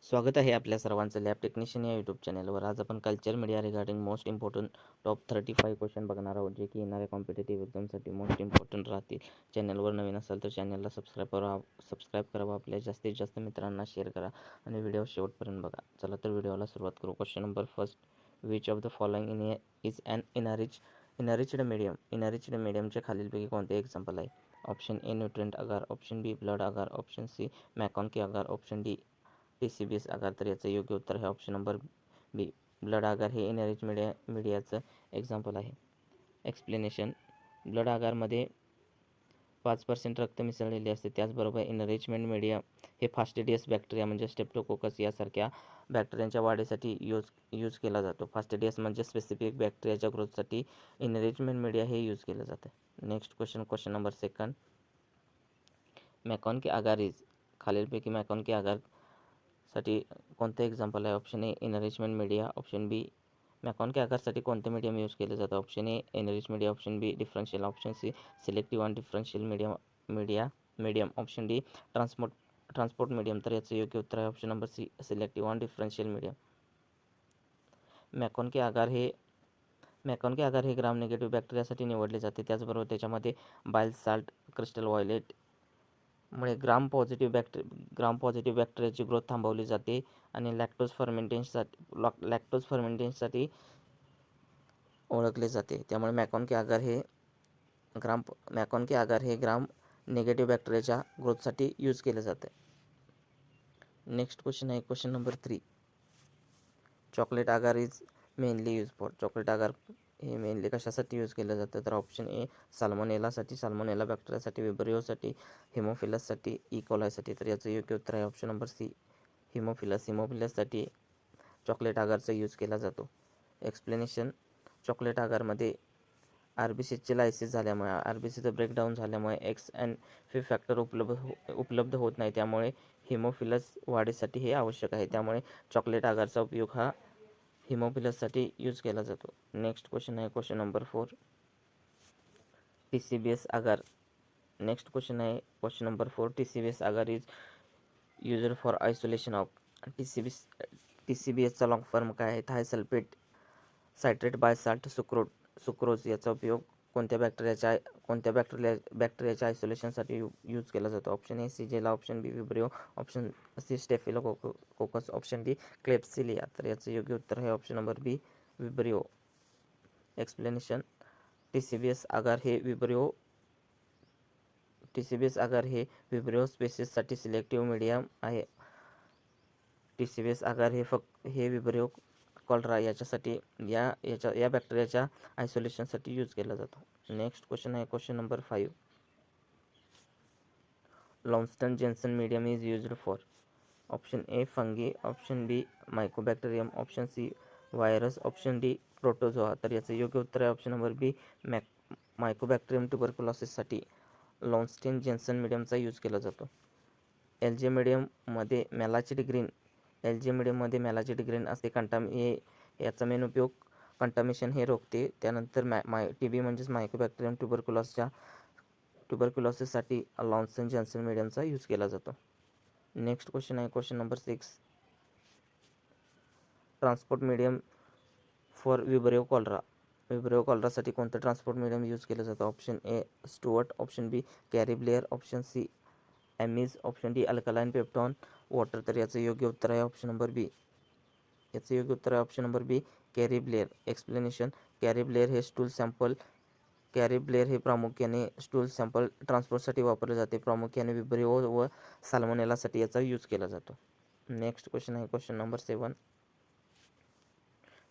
स्वागत आहे आपल्या सर्वांचं लॅब टेक्निशियन या यूट्यूब चॅनलवर. आज आपण culture media regarding most important top 35 question बघणार आहोत, जे की येणाऱ्या कॉम्पिटेटिव्ह एक्झामसाठी मोस्ट इम्पॉर्टंट राहतील. चॅनलवर नवीन असाल तर चॅनलला सबस्क्राईब करावा, आपल्या जास्तीत जास्त मित्रांना शेअर करा आणि व्हिडिओ शेवटपर्यंत बघा. चला तर व्हिडिओला सुरुवात करू. Question number first, which of the following is an enriched medium. Enriched मीडियमचे खालीलपैकी कोणते एक्झाम्पल आहे? Option A nutrient agar, option B blood agar, option C MacConkey agar, option D TCBS आगार. तर याचं योग्य उत्तर आहे ऑप्शन नंबर बी, ब्लड आगार हे इनरिच मीडियाचं एक्झाम्पल आहे. एक्सप्लेनेशन: ब्लड आगारमध्ये 5% रक्त मिसळलेले असते. त्याचबरोबर इनरिचमेंट मीडिया हे फास्टिडियस बॅक्टेरिया म्हणजे स्टेप्टोकोकस यासारख्या बॅक्टेरियांच्या वाढीसाठी यूज केला जातो. फास्टिडियस म्हणजे स्पेसिफिक बॅक्टेरियाच्या ग्रोथसाठी इनरिचमेंट मीडिया हे यूज केलं जातं. Next question number second, MacConkey agar is, खालीलपैकी मॅकॉनकी आगार साठी कोणते एक्झाम्पल आहे? Option A enrichment media, option B MacConkey आगारसाठी कोणते मीडियम यूज केले जातं? Option A enrich media, option B differential, option C selective आणि differential medium, option D transport medium. तर याचं योग्य उत्तर आहे ऑप्शन नंबर सी, सिलेक्टिव्ह आणि डिफरन्शियल मीडियम. मॅकॉनकी आगार हे ग्राम निगेटिव्ह बॅक्टेरियासाठी निवडले जाते. त्याचबरोबर त्याच्यामध्ये बाईल साल्ट क्रिस्टल व्हायोलेट मुळे ग्राम पॉझिटिव्ह बॅक्टेरियाची ग्रोथ थांबवली जाते आणि लॅक्टोज फर्मेंटेशनसाठी ओळखले जाते. त्यामुळे मॅकॉनकी आगार हे ग्राम निगेटिव्ह बॅक्टेरियाच्या ग्रोथसाठी यूज केलं जातं. नेक्स्ट क्वेश्चन आहे क्वेश्चन नंबर 3, चॉकलेट आगार is mainly use for. Chocolate आगार हे मेनली कशासाठी यूज केलं जातं? तर ऑप्शन ए साल्मोनेला बॅक्टेरियासाठी, विब्रिओसाठी, हिमोफिलससाठी, इकोलायसाठी. तर याचं योग्य उत्तर आहे ऑप्शन नंबर सी, हिमोफिलससाठी चॉकलेट आगारचा यूज केला जातो. एक्सप्लेनेशन: चॉकलेट आगारमध्ये आरबीसीचे लायसिस झाल्यामुळे, आरबीसीचं ब्रेकडाऊन झाल्यामुळे एक्स अँड फी फॅक्टर उपलब्ध होत नाही. त्यामुळे हिमोफिलस वाढीसाठी हे आवश्यक आहे. त्यामुळे चॉकलेट आगारचा उपयोग हा हिमोफिलससाठी यूज केला जातो. नेक्स्ट क्वेश्चन आहे question number 4, TCBS agar. Next question आहे question number 4, TCBS agar is used for isolation of. TCBSचा लॉंग फॉर्म काय आहे? Thiosulphate citrate bile salt sucrose. याचा उपयोग कोणत्या बॅक्टेरियाच्या आयसोलेशनसाठी यूज केला जातो? Option A Shigella, option B Vibrio, option C staphylococcus, option D Klebsiella. तर याचं योग्य उत्तर आहे option number B, Vibrio. Explanation: TCBS agar हे विब्रिओ स्पेसिससाठी सिलेक्टिव्ह मीडियम आहे. TCBS आगार हे विब्रिओ कॉलरा याच्यासाठी या बॅक्टेरियाच्या आयसोलेशनसाठी यूज केला जातो. नेक्स्ट क्वेश्चन आहे question number 5, Lowenstein Jensen medium is used for. Option A fungi, option B Mycobacterium, option C virus, option D protozoa. तर याचं योग्य उत्तर आहे ऑप्शन नंबर बी, मायकोबॅक्टेरियम ट्युबरक्युलोसिससाठी लॉन्स्टेन जेन्सन मीडियमचा यूज केला जातो. एलजे मीडियममध्ये मॅलाचिड ग्रीन असते. याचा मेन उपयोग कंटामिनेशन हे रोखते. त्यानंतर TB म्हणजेच मायकोबॅक्टेरियम ट्युबरक्युलोसिससाठी लॉन्सन जेन्सन मीडियमचा यूज केला जातो. नेक्स्ट क्वेश्चन आहे question number 6, transport medium for Vibrio कॉलरासाठी कोणतं ट्रान्सपोर्ट मीडियम यूज केलं जातं? Option A Stuart, option B Cary Blair, option C Amies, option D alkaline peptone water. तर याचं योग्य उत्तर आहे option number B, Cary Blair. Explanation: Cary Blair हे प्रामुख्याने स्टूल सॅम्पल ट्रान्सपोर्टसाठी वापरले जाते. प्रामुख्याने विब्रिओ व साल्मोनेलासाठी याचा यूज केला जातो. नेक्स्ट क्वेश्चन आहे question number 7,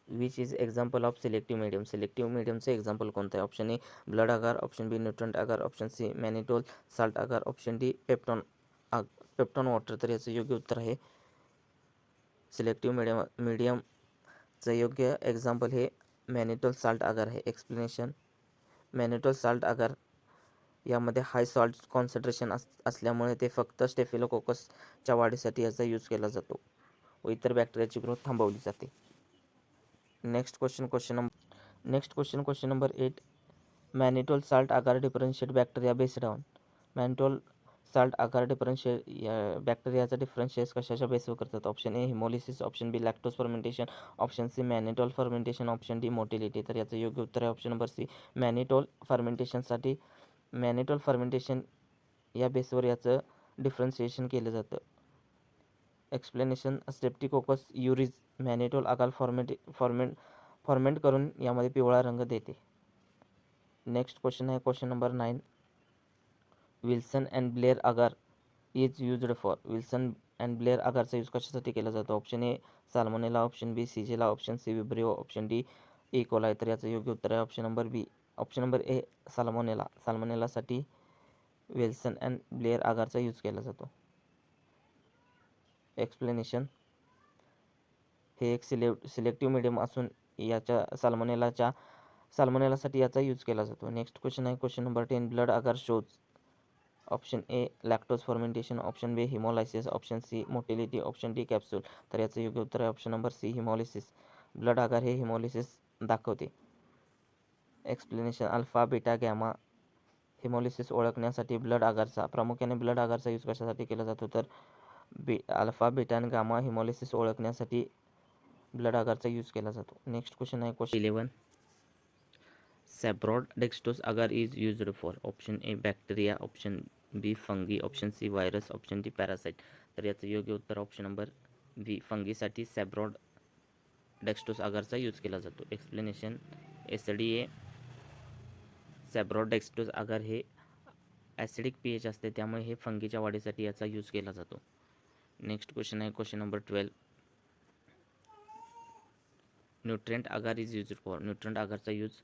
which is example of selective medium. Selective मीडियमचं एक्झाम्पल कोणतं आहे? Option A blood agar, option B nutrient agar, option C mannitol salt agar, option D peptone water. तर याचं योग्य उत्तर आहे सिलेक्टिव्ह मीडियमचं योग्य एक्झाम्पल हे मॅनिटोल साल्ट आगार आहे. एक्सप्लेनेशन: मॅनिटोल साल्ट आगार यामध्ये हाय सॉल्ट कॉन्सन्ट्रेशन असल्यामुळे ते फक्त स्टेफिलोकोकसच्या वाढीसाठी याचा यूज केला जातो व इतर बॅक्टेरियाची ग्रोथ थांबवली जाते. Next question number 8, mannitol salt agar differentiate bacteria based on. Mannitol salt agar बॅक्टेरियाचा डिफरन्शिएस कशाच्या बेसवर करतात? Option A haemolysis, option B lactose fermentation, option C mannitol fermentation, option D motility. तर याचं योग्य उत्तर आहे option number C mannitol fermentation या बेसवर याचं डिफरन्शिएशन केलं जातं. एक्सप्लेनेशन स्ट्रेप्टोकोकस युरिज मॅनिटोल आकार फॉर्मेंट करून यामध्ये पिवळा रंग देते. नेक्स्ट क्वेश्चन आहे question number 9. Wilson and Blair agar is used for. Wilson and Blair आगारचा यूज कशासाठी केला जातो? Option A salmonella, option B Shigella, option C Vibrio, option D E coli. तर याचं योग्य उत्तर आहे option number B option number A साल्मोनेलासाठी विल्सन अँड ब्लेअर आगारचा यूज केला जातो. एक्सप्लेनेशन हे एक सिलेक्टिव्ह मीडियम असून याच्या साल्मोनेलासाठी याचा यूज केला जातो. नेक्स्ट क्वेश्चन आहे question number 10. Blood agar shows. Option A lactose fermentation, option B haemolysis, option C motility, option D capsule. तर याचं योग्य उत्तर आहे option number C haemolysis. Blood agar हे हिमोलिसिस दाखवते. Explanation alpha beta gamma haemolysis ओळखण्यासाठी प्रामुख्याने ब्लड आगारचा यूज कशासाठी केला जातो? तर अल्फा बीटा आणि गामा हिमोलिसिस ओळखण्यासाठी ब्लड आगारचा यूज केला जातो. नेक्स्ट क्वेश्चन आहे question 11. सॅब्रॉड dextrose agar is used for. Option A bacteria, option B fungi, option C virus, option D parasite. तर याचं योग्य उत्तर ऑप्शन नंबर बी फंगीसाठी सॅब्रॉड डेक्स्ट्रोज आगारचा यूज केला जातो. एक्सप्लेनेशन SDA सॅब्रॉड डेक्स्ट्रोज आगार हे ॲसिडिक pH असते, त्यामुळे हे फंगीच्या वाढीसाठी याचा यूज केला जातो. नेक्स्ट क्वेश्चन आहे question number 12. Nutrient agar is used for. Nutrient आगारचा यूज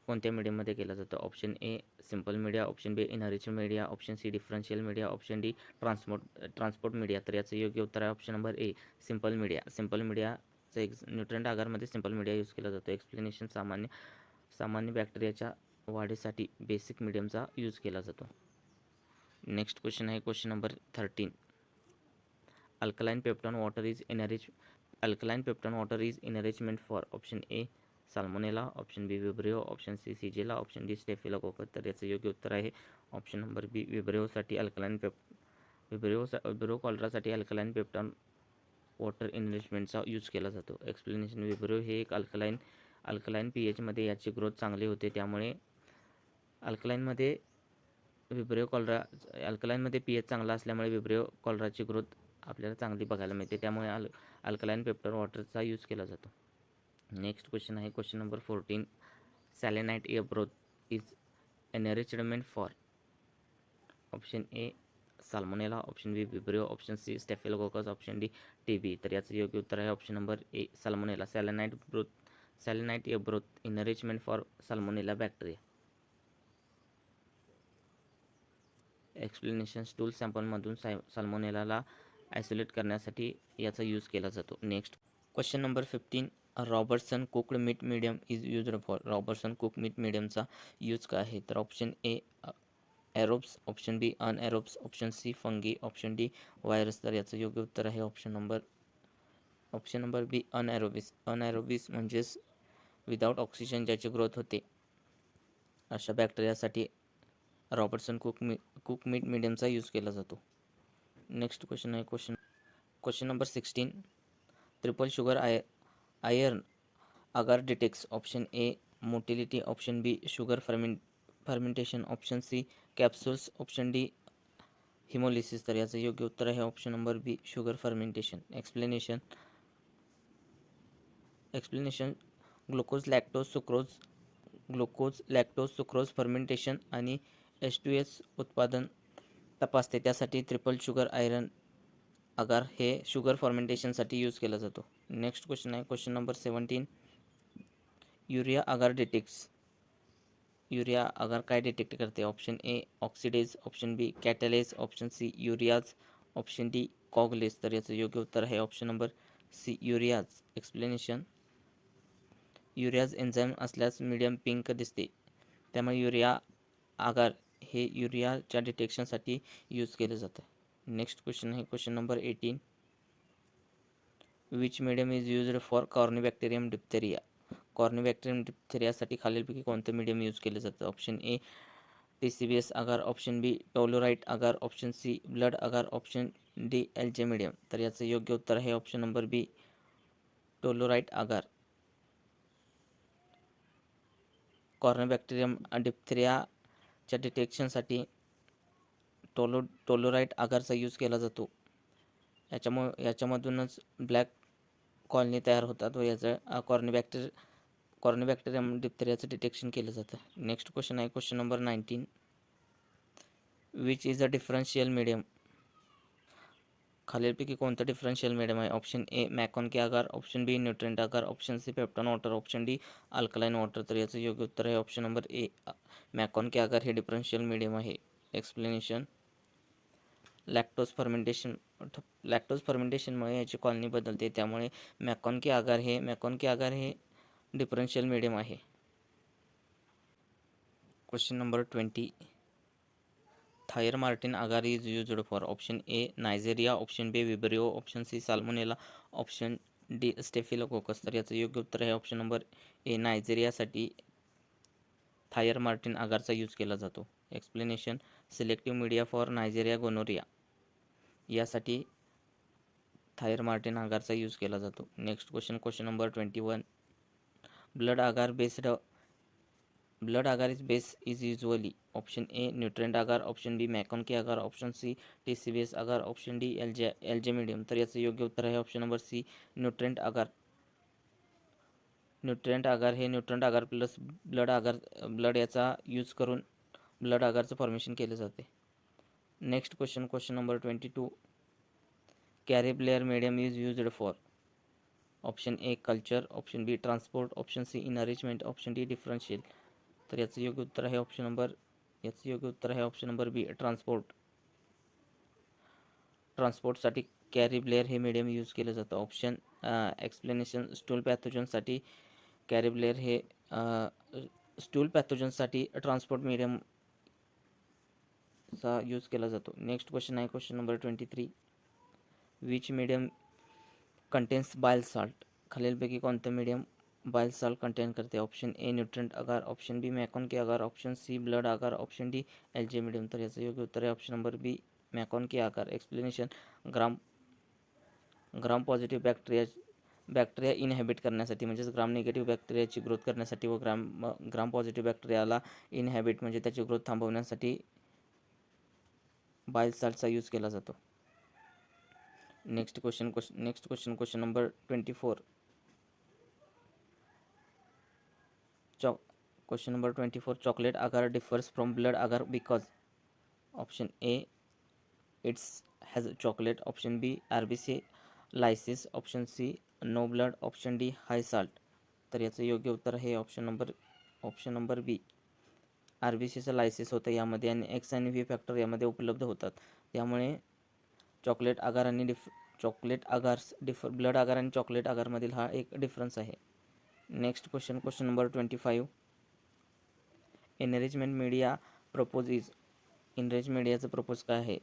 कोणत्या मीडियममध्ये केला जातो? Option A simple media, option B enrich media, option C differential media, option D transport media. तर याचं योग्य उत्तर आहे option number A simple media. Simple मीडियाचा न्यूट्रिएंट आगारमध्ये सिंपल मीडिया यूज केला जातो. एक्सप्लेनेशन सामान्य बॅक्टेरियाच्या वाढीसाठी बेसिक मीडियमचा यूज केला जातो. नेक्स्ट क्वेश्चन आहे question number 13. Alkaline peptone water is enrichment for. Option A salmonella, option B Vibrio, option C shigella, option D staphylococcus. तर याचं योग्य उत्तर आहे ऑप्शन नंबर बी विब्रिओ कॉलरासाठी अल्कलाइन पेप्टॉन वॉटर इनरिचमेंटचा यूज केला जातो. एक्सप्लेनेशन विब्रिओ हे एक अल्कलाइन pHमध्ये याची ग्रोथ चांगली होते, त्यामुळे अल्कलाइनमध्ये pH चांगला असल्यामुळे विब्रिओ कॉलराची ग्रोथ आपल्याला चांगली बघायला मिळते, त्यामुळे अल्कलाइन पेप्टॉन वॉटरचा यूज केला जातो. नेक्स्ट क्वेश्चन आहे question number 14. Selenite air broth is enrichment for. Option A salmonella, option B Vibrio, option C staphylococcus, option D TB. तर याचं योग्य उत्तर आहे option number A salmonella. Selenite air broth enrichment for salmonella bacteria. Explanation stool सॅम्पलमधून साल्मोनेलाला isolate करण्यासाठी याचा use केला जातो. Next question number 15. Robertson cooked meat medium is used for. Robertson cook meat मीडियमचा यूज काय आहे? तर option A aerobes, option B anaerobes, option C fungi, option D virus. तर याचं योग्य उत्तर आहे ऑप्शन नंबर बी अनएरोबिस म्हणजेच विदाउट ऑक्सिजन ज्याची ग्रोथ होते, अशा बॅक्टेरियासाठी रॉबर्टसन कुक मीट मीडियमचा यूज केला जातो. नेक्स्ट क्वेश्चन आहे question number 16. Triple sugar iron agar detects. Option A motility, option B sugar fermentation, option C capsules, option D haemolysis. तर याचं योग्य उत्तर आहे option number B sugar fermentation. Explanation glucose lactose sucrose fermentation आणि H2S उत्पादन तपासते, त्यासाठी triple sugar iron आगार हे शुगर फर्मेंटेशनसाठी यूज केला जातो. नेक्स्ट क्वेश्चन आहे question number 17. Urea agar detects. Urea agar काय डिटेक्ट करते? Option A oxidase, option B catalase, option C urease, option D coagulase. तर याचं योग्य उत्तर आहे option number C urease. Explanation urease enzyme असल्यास मीडियम पिंक दिसते, त्यामुळे युरिया आगार हे युरियाच्या डिटेक्शनसाठी यूज केलं जातं. नेक्स्ट क्वेश्चन आहे question number 18. Which medium is used for corynebacterium diphtheria. Corynebacterium डिप्थेरियासाठी खालीलपैकी कोणतं मीडियम यूज केलं जातं? Option A TCBS agar, option B tellurite agar, option C blood agar, option D LJ medium. तर याचं योग्य उत्तर आहे ऑप्शन नंबर बी टोलोराइट आगार. कॉर्नबॅक्टेरियम डिप्थेरियाच्या डिटेक्शनसाठी टोलोराइट आगारचा यूज केला जातो. याच्यामधूनच ब्लॅक कॉलनी तयार होतात व याचं कॉर्नबॅक्टेरियम डिप्थेरियाचं डिटेक्शन केलं जातं. नेक्स्ट क्वेश्चन आहे question number 19. Which is a differential medium. खालीलपैकी कोणतं डिफरन्शियल मीडियम आहे? Option A MacConkey agar, option B nutrient agar, option C peptone water, option D alkaline water. तर याचं योग्य उत्तर आहे ऑप्शन नंबर ए मॅकॉनके आगार हे डिफरन्शियल मीडियम आहे. एक्सप्लेनेशन. लॅक्टोज फर्मेंटेशनमुळे याची कॉलनी बदलते, त्यामुळे मॅकॉनके आगार हे डिफरन्शियल मीडियम आहे. Question number 20. Thayer Martin agar is used for. Option A neisseria, option B Vibrio, option C salmonella, option D staphylococcus. तर याचं योग्य उत्तर आहे ऑप्शन नंबर ए नायजेरियासाठी थायर मार्टिन आगारचा यूज केला जातो. Explanation. Selective media for neisseria gonorrhoea यासाठी थायर मार्टिन आगारचा यूज केला जातो. Next question number 21. Blood agar is usually. Option A nutrient agar, option B MacConkey agar, option C TCBS agar, option D LJ medium. तर याचं योग्य उत्तर आहे option number C nutrient agar. Nutrient agar हे nutrient agar plus blood याचा use करून blood आगारचं formation केले जाते. Next question number 22. Cary Blair medium is used for. Option A culture, option B transport, option C enrichment, option D differential. तर याचं योग्य उत्तर आहे ऑप्शन नंबर बी ट्रान्सपोर्टसाठी कॅरिब्लेअर हे मीडियम यूज केलं जातं. Option explanation. स्टूल पॅथोजन्ससाठी ट्रान्सपोर्ट मीडियमचा यूज केला जातो. नेक्स्ट क्वेश्चन आहे question number 23. Which medium contains bile salt. खालीलपैकी कोणतं मीडियम बायल सॉल्ट कंटेन करते? Option A nutrient agar, option B MacConkey agar, option C blood agar, option D LJ medium. तर याचं योग्य उत्तर आहे ऑप्शन नंबर बी MacConkey आगार. एक्सप्लेनेशन. ग्राम positive bacteria इनहॅबिट करण्यासाठी, म्हणजेच ग्राम निगेटिव्ह बॅक्टेरियाची ग्रोथ करण्यासाठी व ग्राम पॉझिटिव्ह बॅक्टेरियाला इनहॅबिट म्हणजे त्याची ग्रोथ थांबवण्यासाठी बायल सॉल्टचा यूज केला जातो. Next question number 24. Question number 24. Chocolate agar differs from blood agar because. Option A it's has chocolate, option B RBC lysis, option C no blood, option D high salt. तर याचं योग्य उत्तर आहे option number B RBCचं lysis होतं यामध्ये आणि X आणि V फॅक्टर यामध्ये उपलब्ध होतात. त्यामुळे ब्लड आगार आणि चॉकलेट आगारमधील हा एक डिफरन्स आहे. Next question number 25. Enrichment media enrich मीडियाचं प्रपोज काय आहे?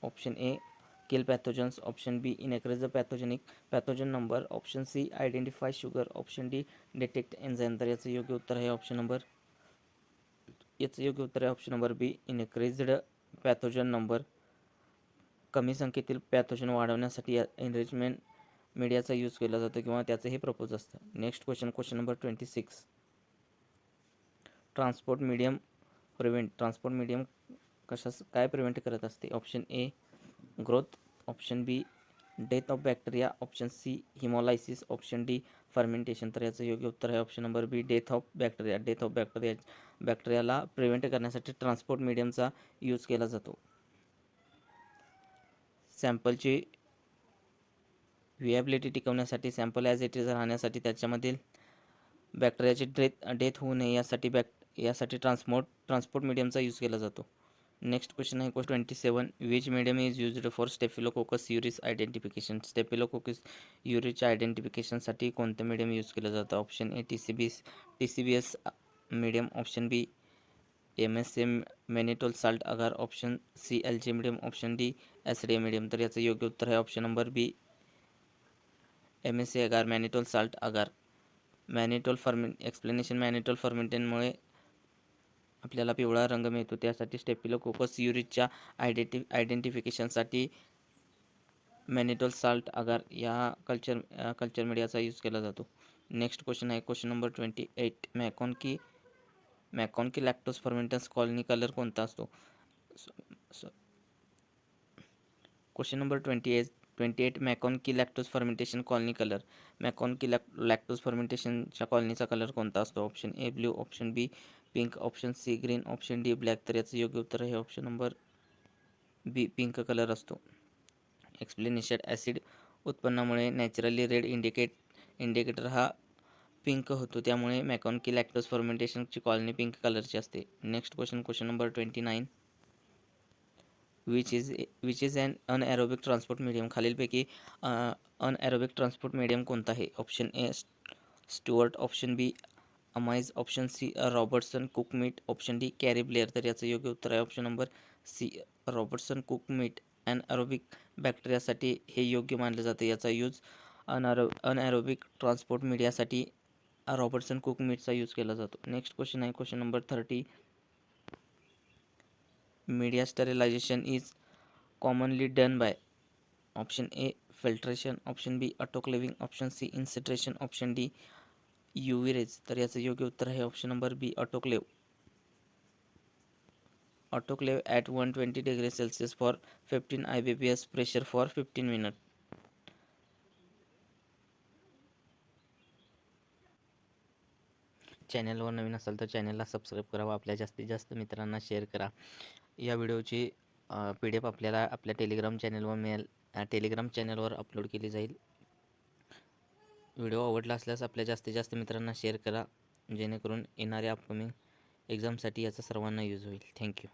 Option A kill pathogens, option B increase the pathogen number, option C identify sugar, option D detect enzyme. तर याचं योग्य उत्तर आहे option number B increased pathogen number. कमी संख्येतील पॅथोजन वाढवण्यासाठी एनरिचमेंट मीडियाचा यूज केला जातो किंवा त्याचं हे प्रपोज असतं. Next question number 26. Transport medium काय प्रिव्हेंट करत असते? Option A growth, option B death of bacteria, option C haemolysis, option D fermentation. तर याचं योग्य उत्तर आहे option number B death of बॅक्टेरियाला प्रिव्हेंट करण्यासाठी ट्रान्सपोर्ट मीडियमचा यूज केला जातो. सॅम्पलची व्हिएबिलिटी टिकवण्यासाठी, सॅम्पल ॲज इट इज राहण्यासाठी, त्याच्यामधील बॅक्टेरियाची डेथ होऊ नये यासाठी ट्रान्सपोर्ट मीडियमचा यूज केला जातो. नेक्स्ट क्वेश्चन आहे 27. Which medium is used for staphylococcus aureus identification. Staphylococcus युरिसच्या आयडेंटिफिकेशनसाठी कोणतं मीडियम यूज केलं जातं? Option A TCBS medium, option B MSA mannitol salt agar, option C LJ medium, option D SDA medium. तर याचं योग्य उत्तर आहे ऑप्शन नंबर बी MSA आगार मॅनिटोल साल्ट आगार. एक्सप्लेनेशन. मॅनिटोल आपल्याला पिवळा रंग मिळतो त्यासाठी स्टेफिलोकोकस युरिसच्या आयडेंटिफिकेशनसाठी मॅनिटोल साल्ट अगार या कल्चर मीडियाचा यूज केला जातो. नेक्स्ट क्वेश्चन आहे question number 28. MacConkey lactose fermenters colony colour कोणता असतो? Question number 28 MacConkey lactose fermentation colony colour. MacConkey lactose फर्मेंटेशनच्या कॉलनीचा कलर कोणता असतो? Option A blue, option B pink, option C green, option D black. तर याचं योग्य उत्तर आहे option number B pink colour असतो. एक्सप्लेनेशन ॲसिड उत्पन्नामुळे नॅचरली रेड इंडिकेटर हा पिंक होतो त्यामुळे मॅकॉनकी लॅक्टोज फर्मेंटेशनची कॉलनी पिंक कलरची असते. Next question number 29. Which is an anaerobic transport medium. खालीलपैकी अनएरोबिक ट्रान्सपोर्ट मीडियम कोणता आहे? Option A Stuart, option B Amies, option C Robertson cook meat, option D Cary Blair. तर याचं योग्य उत्तर आहे option number C Robertson cook meat. Anaerobic बॅक्टेरियासाठी हे योग्य मानलं जातं. याचा यूज अनएरोबिक ट्रान्सपोर्ट मीडियासाठी रॉबर्टसन कुक मीटचा यूज केला जातो. नेक्स्ट क्वेश्चन आहे question number 30. Media sterilisation is commonly done by. Option A filtration, option B autoclaving, option C incineration, option D UV rays. तर याचं योग्य उत्तर आहे option number B autoclave at 120°C for 15 IBPS pressure for 15 minute. चॅनलवर नवीन असाल तर चॅनलला सबस्क्राईब करा व आपल्या जास्तीत जास्त मित्रांना शेअर करा. या व्हिडिओची PDF आपल्याला आपल्या टेलिग्राम चॅनलवर मिळेल. टेलिग्राम चॅनलवर अपलोड केली जाईल. व्हिडिओ आवडला असल्यास आपल्या जास्तीत जास्त मित्रांना शेअर करा जेणेकरून येणाऱ्या अपकमिंग एक्झामसाठी याचा सर्वांना यूज होईल. थँक्यू.